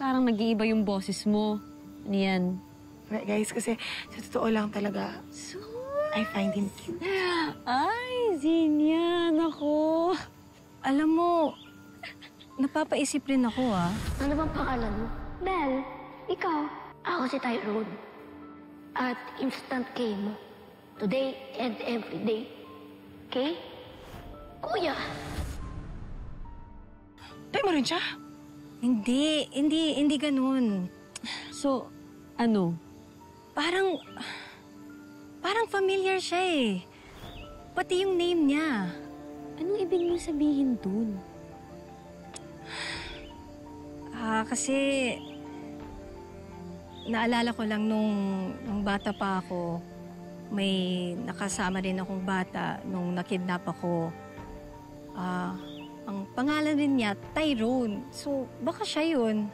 Parang nag-iiba yung boses mo. Ano yan? Guys, kasi sa totoo lang talaga, I find him cute. Ay, Zinia, nako. Alam mo, napapaisip rin ako, ah. Ano bang pangalan mo? Belle, ikaw. Ako si Tyrone. At instant K mo. Today and every day. Okay? Kuya! Tayo mo rin siya? Hindi ganun. So, ano? Parang familiar siya eh. Pati yung name niya. Anong ibig mo sabihin dun? Kasi naalala ko lang nung bata pa ako, may nakasama din akong bata nung nakidnap ako. Ang pangalan din niya, Tyrone. So, baka siya yun.